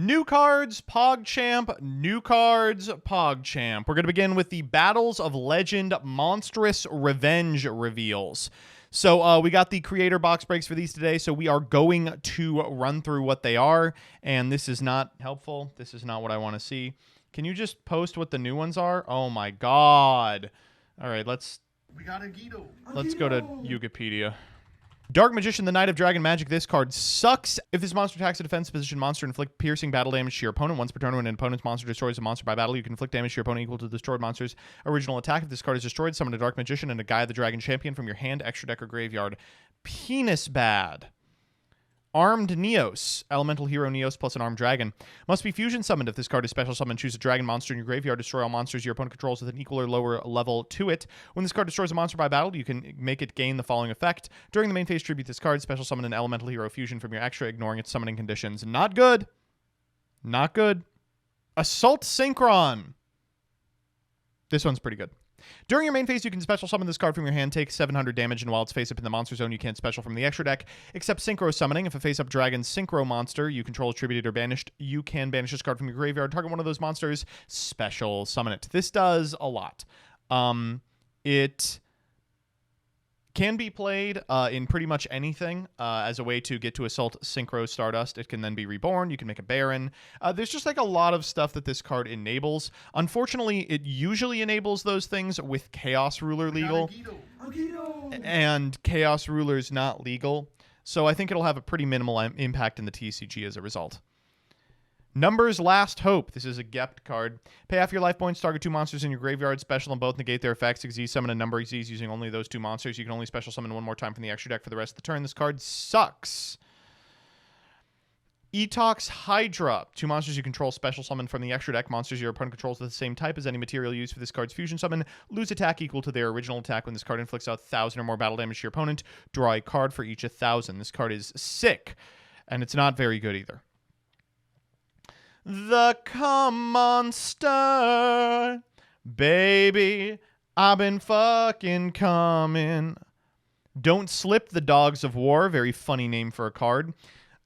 New cards, PogChamp. New cards, PogChamp. We're going to begin with the Battles of Legend Monstrous Revenge reveals. So we got the creator box breaks for these today, so we are going to run through what they are, and this is not helpful. This is not what I want to see. Can you just post what the new ones are? Oh my god. All right, let's go to Wikipedia. Dark Magician, the Knight of Dragon Magic. This card sucks. If this monster attacks a defense position monster, inflict piercing battle damage to your opponent. Once per turn, when an opponent's monster destroys a monster by battle, you can inflict damage to your opponent equal to the destroyed monster's original attack. If this card is destroyed, summon a Dark Magician and a Gaia the Dragon Champion from your hand, extra deck, or graveyard. Penis bad. Armed Neos. Elemental Hero Neos plus an Armed Dragon. Must be fusion summoned. If this card is special summoned, choose a dragon monster in your graveyard. Destroy all monsters your opponent controls with an equal or lower level to it. When this card destroys a monster by battle, you can make it gain the following effect. During the main phase, tribute this card. Special summon an Elemental Hero Fusion from your extra, ignoring its summoning conditions. Not good. Not good. Assault Synchron. This one's pretty good. During your main phase, you can special summon this card from your hand, take 700 damage, and while it's face up in the monster zone, you can't special from the extra deck, except Synchro Summoning. If a face-up dragon Synchro monster you control is tributed or banished, you can banish this card from your graveyard, target one of those monsters, special summon it. This does a lot. It can be played in pretty much anything as a way to get to Assault Synchro Stardust. It can then be reborn. You can make a Baron. There's just like a lot of stuff that this card enables. Unfortunately, it usually enables those things with Chaos Ruler legal. And Chaos Ruler is not legal. So I think it'll have a pretty minimal impact in the TCG as a result. Numbers Last Hope. This is a Gept card. Pay half your life points, target two monsters in your graveyard, special them both, negate their effects, Xyz summon a number of Xyz using only those two monsters. You can only special summon one more time from the extra deck for the rest of the turn. This card sucks. Etox Hydra. Two monsters you control special summon from the extra deck. Monsters your opponent controls with the same type as any material used for this card's fusion summon. Lose attack equal to their original attack when this card inflicts 1,000 or more battle damage to your opponent. Draw a card for each 1,000. This card is sick, and it's not very good either. The Come Monster. Baby, I've been fucking coming. Don't Slip the Dogs of War. Very funny name for a card.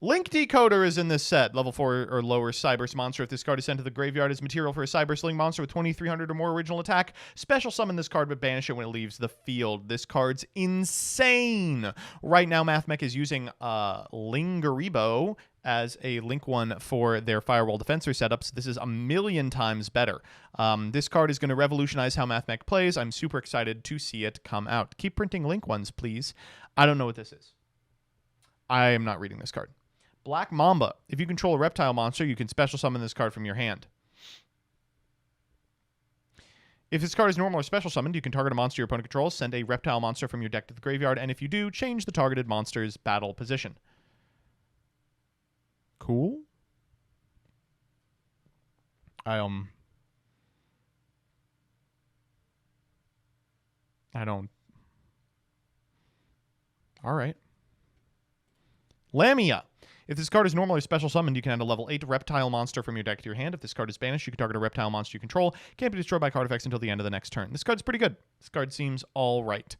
Link Decoder is in this set. Level 4 or lower Cyberse monster. If this card is sent to the graveyard as material for a Cyberse Link monster with 2,300 or more original attack, special summon this card but banish it when it leaves the field. This card's insane. Right now, MathMech is using Lingaribo as a Link one for their Firewall Defensor setups. This is 1,000,000 times better. This card is going to revolutionize how MathMech plays. I'm super excited to see it come out. Keep printing Link ones, please. I don't know what this is. I am not reading this card. Black Mamba. If you control a reptile monster, you can special summon this card from your hand. If this card is normal or special summoned, you can target a monster your opponent controls, send a reptile monster from your deck to the graveyard, and if you do, change the targeted monster's battle position. Cool. I don't. All right. Lamia. If this card is normal or special summoned, you can add a level 8 reptile monster from your deck to your hand. If this card is banished, you can target a reptile monster you control. Can't be destroyed by card effects until the end of the next turn. This card's pretty good. This card seems all right.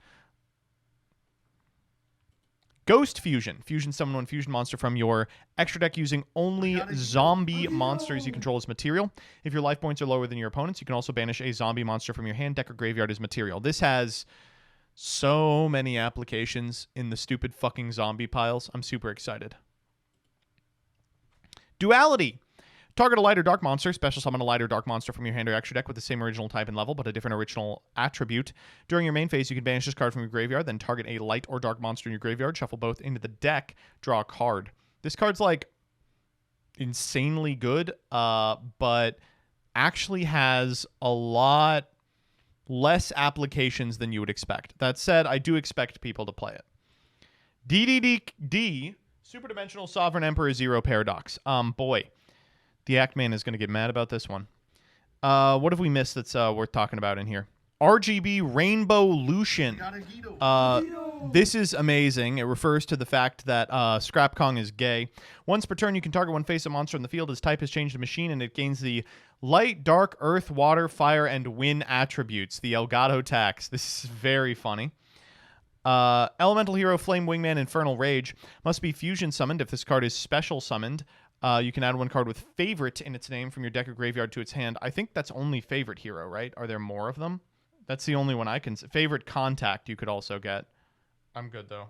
Ghost Fusion. Fusion summon one fusion monster from your extra deck using only zombie monsters you control as material. If your life points are lower than your opponent's, you can also banish a zombie monster from your hand, deck, or graveyard as material. This has so many applications in the stupid fucking zombie piles. I'm super excited. Duality. Target a light or dark monster. Special summon a light or dark monster from your hand or extra deck with the same original type and level, but a different original attribute. During your main phase, you can banish this card from your graveyard, then target a light or dark monster in your graveyard, shuffle both into the deck, draw a card. This card's like insanely good, but actually has a lot less applications than you would expect. That said, I do expect people to play it. DDD, Super Dimensional Sovereign Emperor Zero Paradox. Boy, the Act-Man is going to get mad about this one. What have we missed that's worth talking about in here? RGB Rainbow Lucian. This is amazing. It refers to the fact that Scrap Kong is gay. Once per turn, you can target one face-up monster in the field. Its type has changed to machine, and it gains the light, dark, earth, water, fire, and wind attributes. The Elgato tax. This is very funny. Elemental Hero Flame Wingman Infernal Rage. Must be fusion summoned. If this card is special summoned, You can add one card with favorite in its name from your deck or graveyard to its hand. I think that's only favorite hero, right? Are there more of them? That's the only one I can... Favorite contact you could also get. I'm good, though.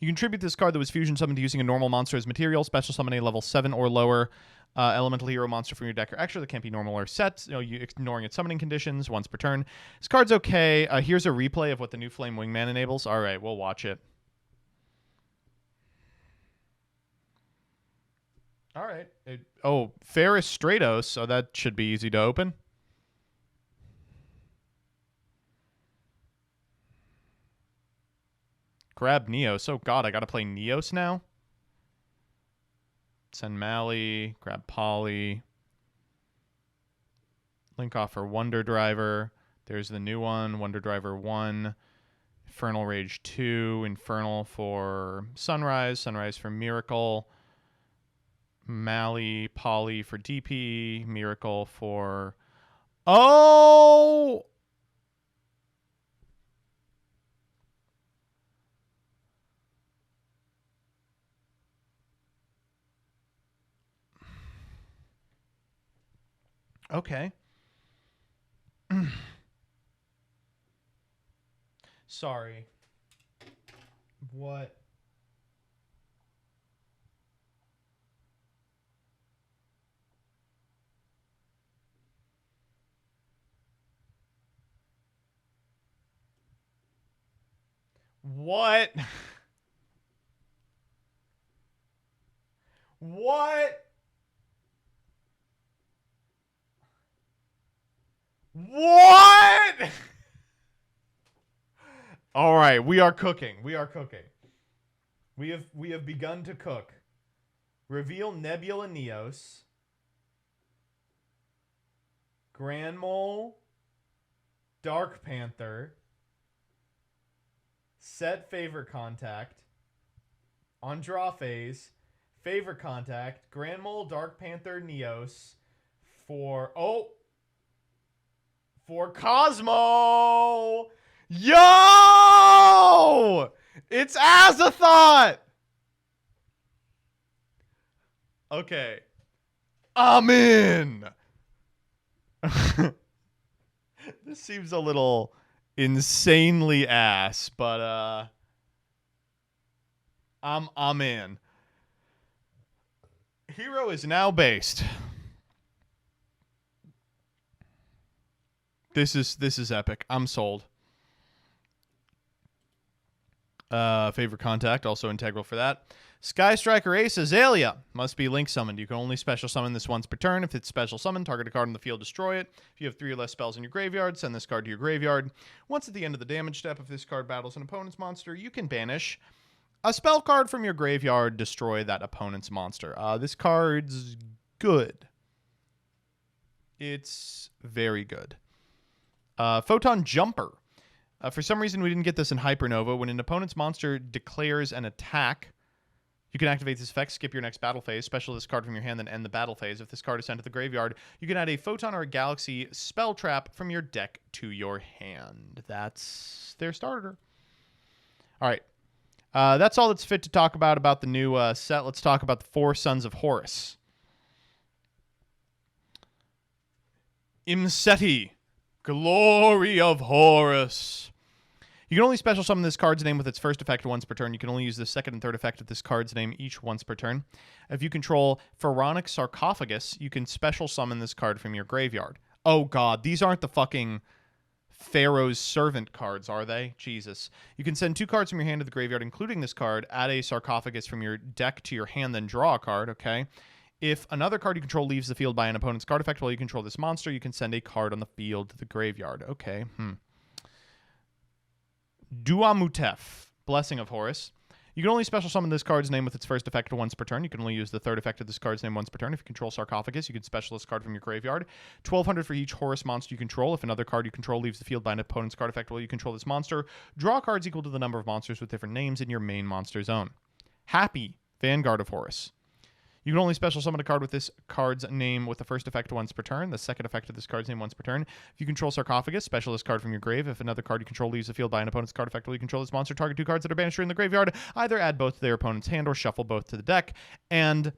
You contribute this card that was fusion summoned using a normal monster as material. Special summon a level 7 or lower elemental hero monster from your deck or extra that can't be normal or set. You ignoring its summoning conditions once per turn. This card's okay. Here's a replay of what the new Flame Wingman enables. All right, we'll watch it. All right. Ferris Stratos, so that should be easy to open. Grab Neos. Oh, God, I got to play Neos now? Send Mali. Grab Polly. Link offer Wonder Driver. There's the new one. Wonder Driver 1. Infernal Rage 2. Infernal for Sunrise. Sunrise for Miracle. Mali, Polly for DP, Miracle for... Oh! Okay. Sorry. What? What? What? What? All right, we are cooking. We are cooking. We have begun to cook. Reveal Nebula Neos. Grand Mole. Dark Panther. Set favorite contact. On draw phase. Favorite contact. Grand Mole, Dark Panther, Neos. For Cosmo! Yo! It's Azathoth! Okay. I'm in! This seems a little insanely ass, but I'm in. Hero is now based. This is epic. I'm sold. Favorite contact, also integral for that. Sky Striker Ace Azalea must be link summoned. You can only special summon this once per turn. If it's special summoned, target a card on the field, destroy it. If you have 3 or less spells in your graveyard, send this card to your graveyard. Once at the end of the damage step, if this card battles an opponent's monster, you can banish a spell card from your graveyard, destroy that opponent's monster. This card's good. It's very good. Photon Jumper. For some reason, we didn't get this in Hypernova. When an opponent's monster declares an attack, you can activate this effect, skip your next battle phase, special this card from your hand, then end the battle phase. If this card is sent to the graveyard, you can add a Photon or a Galaxy spell trap from your deck to your hand. That's their starter. All right. That's all that's fit to talk about the new set. Let's talk about the 4 Sons of Horus. Imseti, Glory of Horus. You can only special summon this card's name with its first effect once per turn. You can only use the second and third effect of this card's name each once per turn. If you control Pharaonic Sarcophagus, you can special summon this card from your graveyard. Oh, God. These aren't the fucking Pharaoh's Servant cards, are they? Jesus. You can send 2 cards from your hand to the graveyard, including this card. Add a Sarcophagus from your deck to your hand, then draw a card, okay? If another card you control leaves the field by an opponent's card effect while you control this monster, you can send a card on the field to the graveyard. Okay, Duamutef, Blessing of Horus. You can only special summon this card's name with its first effect once per turn. You can only use the third effect of this card's name once per turn. If you control Sarcophagus, you can special this card from your graveyard. 1,200 for each Horus monster you control. If another card you control leaves the field by an opponent's card effect while you control this monster, draw cards equal to the number of monsters with different names in your main monster zone. Happy, Vanguard of Horus. You can only special summon a card with this card's name with the first effect once per turn, the second effect of this card's name once per turn. If you control Sarcophagus, special this card from your grave. If another card you control leaves the field by an opponent's card effect while you control this monster, target 2 cards that are banished in the graveyard. Either add both to their opponent's hand or shuffle both to the deck. And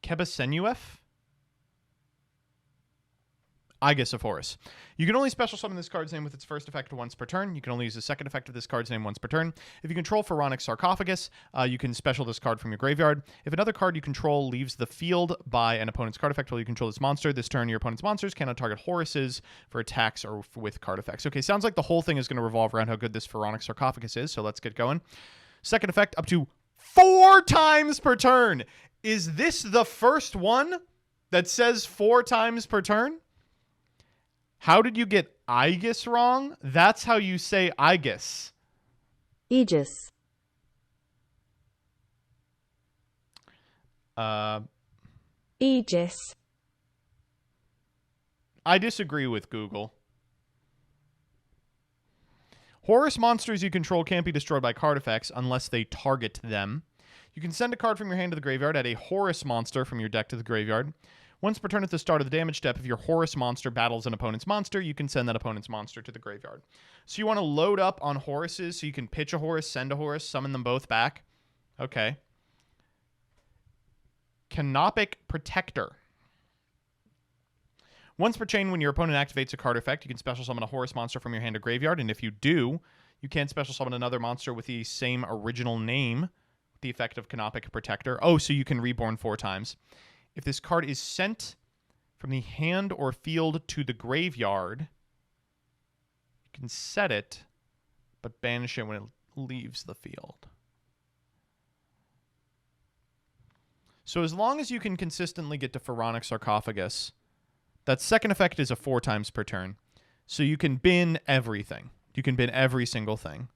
Kebasenuef? Aegis of Horus. You can only special summon this card's name with its first effect once per turn. You can only use the second effect of this card's name once per turn. If you control Pharaonic Sarcophagus, you can special this card from your graveyard. If another card you control leaves the field by an opponent's card effect while you control this monster, this turn your opponent's monsters cannot target Horuses for attacks or with card effects. Okay, sounds like the whole thing is going to revolve around how good this Pharaonic Sarcophagus is, so let's get going. Second effect, up to 4 times per turn. Is this the first one that says 4 times per turn? How did you get Aegis wrong? That's how you say Aegis. Aegis. Aegis. I disagree with Google. Horus monsters you control can't be destroyed by card effects unless they target them. You can send a card from your hand to the graveyard, add a Horus monster from your deck to the graveyard. Once per turn at the start of the damage step, if your Horus monster battles an opponent's monster, you can send that opponent's monster to the graveyard. So you want to load up on Horuses so you can pitch a Horus, send a Horus, summon them both back. Okay. Canopic Protector. Once per chain, when your opponent activates a card effect, you can special summon a Horus monster from your hand to graveyard, and if you do, you can special summon another monster with the same original name, with the effect of Canopic Protector. Oh, so you can reborn 4 times. If this card is sent from the hand or field to the graveyard, you can set it, but banish it when it leaves the field. So as long as you can consistently get to Pharaonic Sarcophagus, that second effect is a 4 times per turn. So you can bin everything. You can bin every single thing.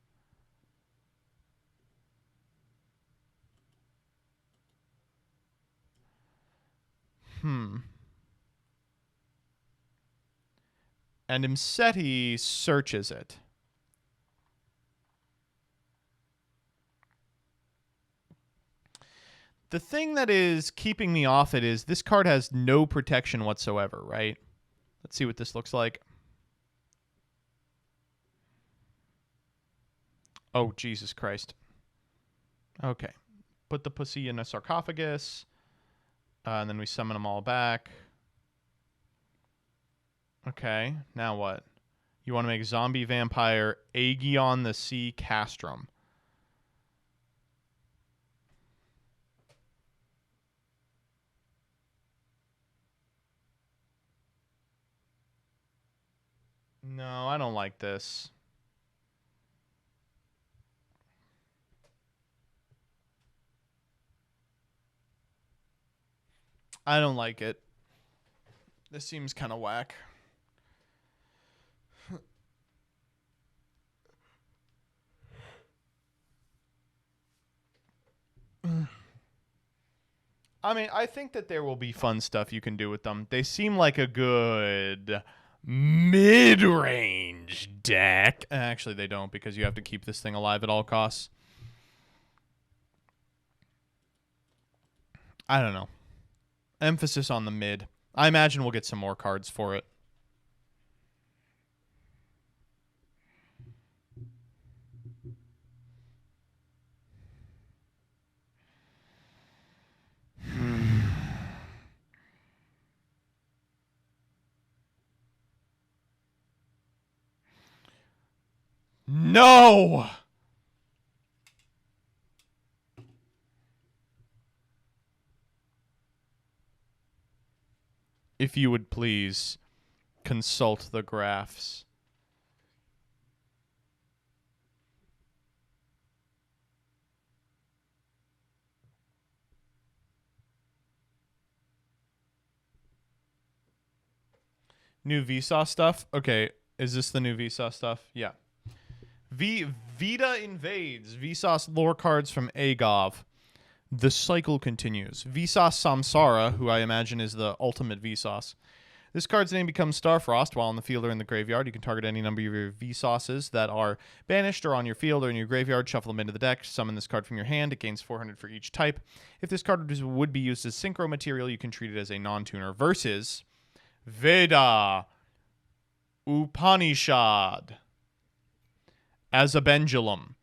And Imseti searches it. The thing that is keeping me off it is this card has no protection whatsoever, right? Let's see what this looks like. Oh, Jesus Christ. Okay. Put the pussy in a sarcophagus. And then we summon them all back. Okay, now what? You want to make zombie vampire Aegion the Sea Castrum. No, I don't like this. I don't like it. This seems kind of whack. I mean, I think that there will be fun stuff you can do with them. They seem like a good mid-range deck. Actually, they don't, because you have to keep this thing alive at all costs. I don't know. Emphasis on the mid. I imagine we'll get some more cards for it. No! If you would please consult the graphs. New Vsauce stuff? Okay, is this the new Vsauce stuff? Yeah. Vita invades. Vsauce lore cards from Agov. The cycle continues. Vsauce Samsara, who I imagine is the ultimate Vsauce. This card's name becomes Starfrost while in the field or in the graveyard. You can target any number of your Vsauces that are banished or on your field or in your graveyard. Shuffle them into the deck. Summon this card from your hand. It gains 400 for each type. If this card would be used as synchro material, you can treat it as a non-tuner. Versus Veda Upanishad as a pendulum.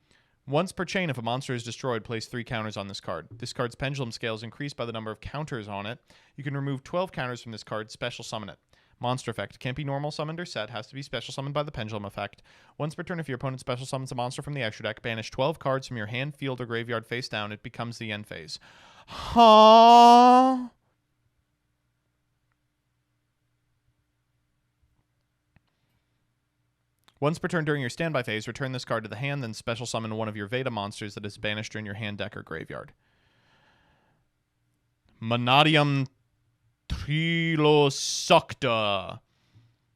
Once per chain, if a monster is destroyed, place 3 counters on this card. This card's pendulum scale is increased by the number of counters on it. You can remove 12 counters from this card, special summon it. Monster effect. Can't be normal summoned or set. Has to be special summoned by the pendulum effect. Once per turn, if your opponent special summons a monster from the extra deck, banish 12 cards from your hand, field, or graveyard face down. It becomes the end phase. Huh? Once per turn during your standby phase, return this card to the hand, then special summon one of your Veda monsters that is banished during your hand, deck, or graveyard. Manadium Trilosocta.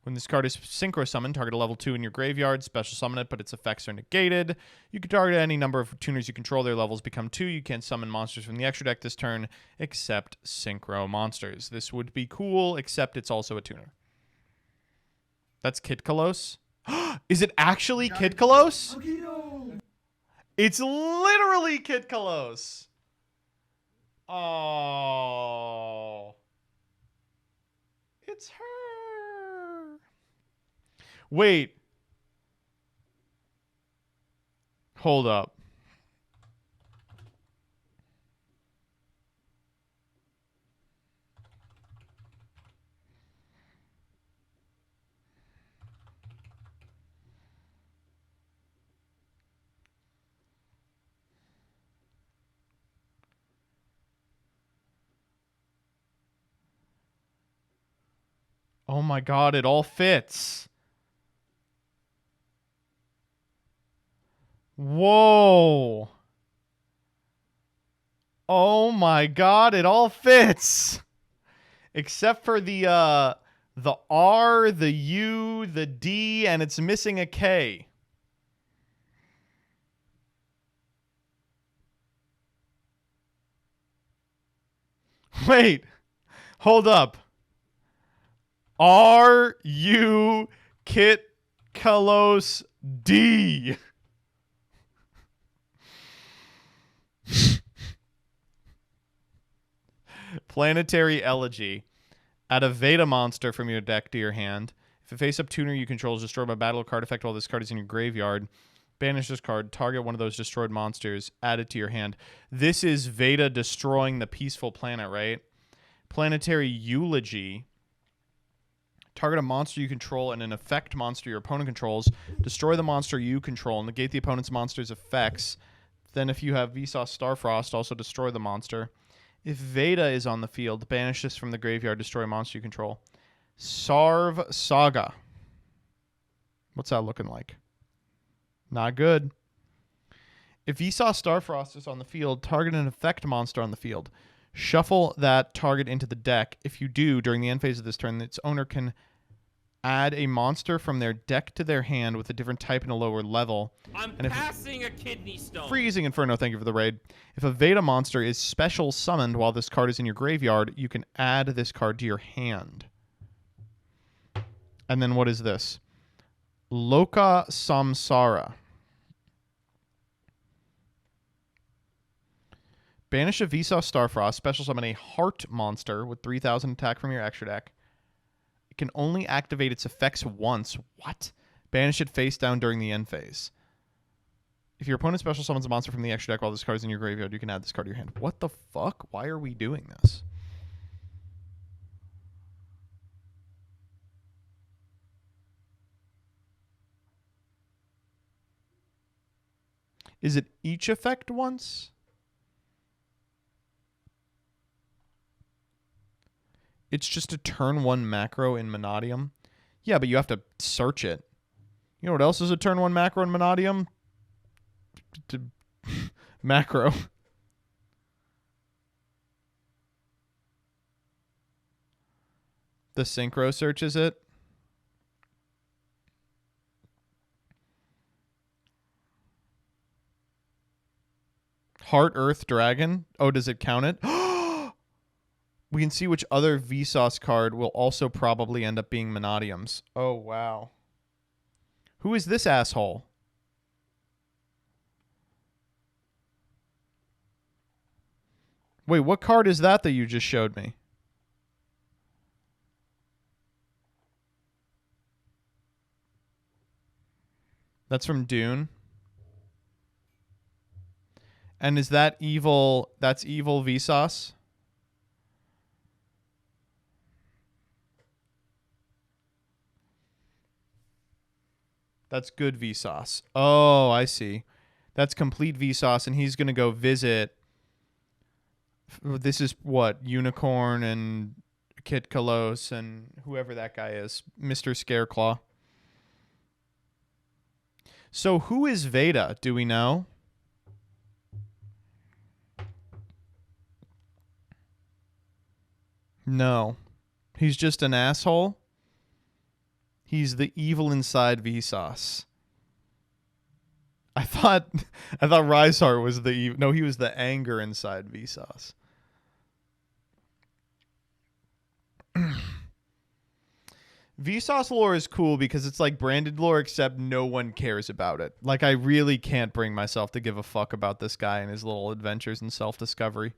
When this card is synchro summoned, target a level 2 in your graveyard, special summon it, but its effects are negated. You can target any number of tuners you control. Their levels become 2. You can't summon monsters from the extra deck this turn, except synchro monsters. This would be cool, except it's also a tuner. That's Kid Kalos? Is it actually Kid Kalos? It's literally Kid Kalos. Oh. It's her. Wait. Hold up. Oh my god, it all fits. Whoa. Oh my god, it all fits. Except for the R, the U, the D, and it's missing a K. Wait. Hold up. R-U Kit Kalos D. Planetary Elegy. Add a Veda monster from your deck to your hand. If a face-up tuner you control is destroyed by battle card effect while this card is in your graveyard, banish this card, target one of those destroyed monsters, add it to your hand. This is Veda destroying the peaceful planet, right? Planetary Eulogy. Target a monster you control and an effect monster your opponent controls. Destroy the monster you control. Negate the opponent's monster's effects. Then if you have Vsauce Starfrost, also destroy the monster. If Veda is on the field, banish this from the graveyard. Destroy a monster you control. Sarv Saga. What's that looking like? Not good. If Vsauce Starfrost is on the field, target an effect monster on the field. Shuffle that target into the deck. If you do, during the end phase of this turn, its owner can add a monster from their deck to their hand with a different type and a lower level. I'm passing a kidney stone. Freezing Inferno, thank you for the raid. If a Veda monster is special summoned while this card is in your graveyard, you can add this card to your hand. And then what is this? Loka Samsara. Banish a Vsauce Starfrost, special summon a Heart monster with 3,000 attack from your extra deck. It can only activate its effects once. What? Banish it face down during the end phase. If your opponent special summons a monster from the extra deck while this card is in your graveyard, you can add this card to your hand. What the fuck? Why are we doing this? Is it each effect once? It's just a turn 1 macro in Monadium. Yeah, but you have to search it. You know what else is a turn 1 macro in Monadium? Macro. The synchro searches it. Heart, Earth, Dragon. Oh, does it count it? We can see which other Vsauce card will also probably end up being Monadiums. Oh, wow. Who is this asshole? Wait, what card is that you just showed me? That's from Dune. And is that evil? That's evil Vsauce? That's good Vsauce. Oh, I see. That's complete Vsauce, and he's going to go visit. This is what? Unicorn and Kit Kalos and whoever that guy is. Mr. Scareclaw. So who is Veda? Do we know? No. He's just an asshole? He's the evil inside Vsauce. I thought Rysart was the evil. No, he was the anger inside Vsauce. Vsauce lore is cool because it's like branded lore, except no one cares about it. Like, I really can't bring myself to give a fuck about this guy and his little adventures and self-discovery.